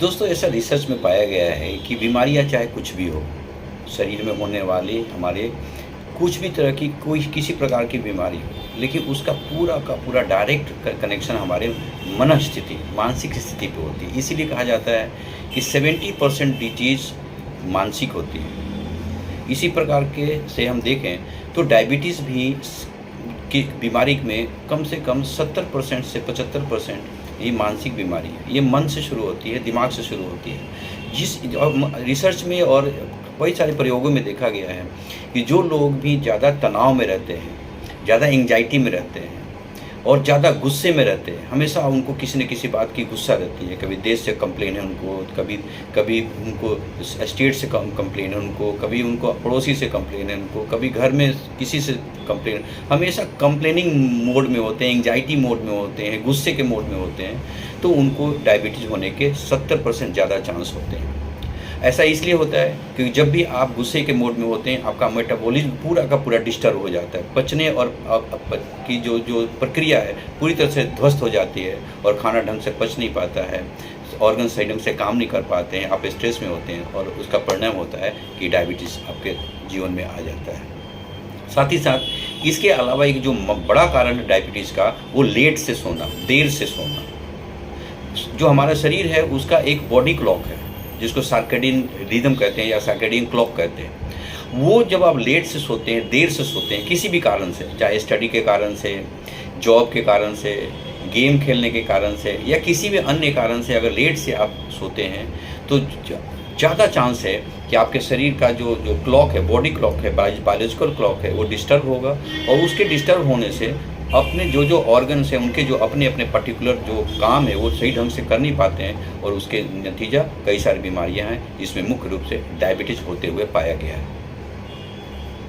दोस्तों, ऐसा रिसर्च में पाया गया है कि बीमारियां चाहे कुछ भी हो, शरीर में होने वाली हमारे कुछ भी तरह की कोई किसी प्रकार की बीमारी हो, लेकिन उसका पूरा का पूरा डायरेक्ट कनेक्शन हमारे मन स्थिति, मानसिक स्थिति पे होती है। इसीलिए कहा जाता है कि 70% डिजीज़ मानसिक होती है। इसी प्रकार के से हम देखें तो डायबिटीज़ भी की बीमारी में कम से कम 70% से 75% ये मानसिक बीमारी है। ये मन से शुरू होती है, दिमाग से शुरू होती है। रिसर्च में और कई सारे प्रयोगों में देखा गया है कि जो लोग भी ज़्यादा तनाव में रहते हैं, ज़्यादा एंग्जाइटी में रहते हैं और ज़्यादा गुस्से में रहते हैं, हमेशा उनको किसी न किसी बात की गुस्सा रहती है। कभी देश से कंप्लेन है उनको, कभी उनको स्टेट से कंप्लेन है उनको, कभी उनको पड़ोसी से कंप्लेन है उनको, कभी घर में किसी से कंप्लेन। हमेशा कंप्लेनिंग मोड में होते हैं, एंग्जाइटी मोड में होते हैं, गुस्से के मोड में होते हैं, तो उनको डायबिटीज़ होने के 70% ज़्यादा चांस होते हैं। ऐसा इसलिए होता है क्योंकि जब भी आप गुस्से के मोड में होते हैं, आपका मेटाबॉलिज्म पूरा का पूरा डिस्टर्ब हो जाता है। पचने और की जो प्रक्रिया है पूरी तरह से ध्वस्त हो जाती है और खाना ढंग से पच नहीं पाता है, ऑर्गन सही ढंग से काम नहीं कर पाते हैं, आप स्ट्रेस में होते हैं और उसका परिणाम होता है कि डायबिटीज़ आपके जीवन में आ जाता है। साथ ही साथ इसके अलावा एक जो बड़ा कारण है डायबिटीज़ का, वो लेट से सोना, देर से सोना। जो हमारा शरीर है उसका एक बॉडी क्लॉक है जिसको सर्केडियन रिदम कहते हैं या सर्केडियन क्लॉक कहते हैं। वो जब आप लेट से सोते हैं, देर से सोते हैं, किसी भी कारण से, चाहे स्टडी के कारण से, जॉब के कारण से, गेम खेलने के कारण से या किसी भी अन्य कारण से, अगर लेट से आप सोते हैं तो ज़्यादा चांस है कि आपके शरीर का जो क्लॉक है, बॉडी क्लॉक है, बायोलॉजिकल क्लॉक है, वो डिस्टर्ब होगा और उसके डिस्टर्ब होने से अपने जो ऑर्गन्स हैं उनके जो अपने पर्टिकुलर जो काम है वो सही ढंग से कर नहीं पाते हैं और उसके नतीजा कई सारी बीमारियां हैं जिसमें मुख्य रूप से डायबिटीज़ होते हुए पाया गया है।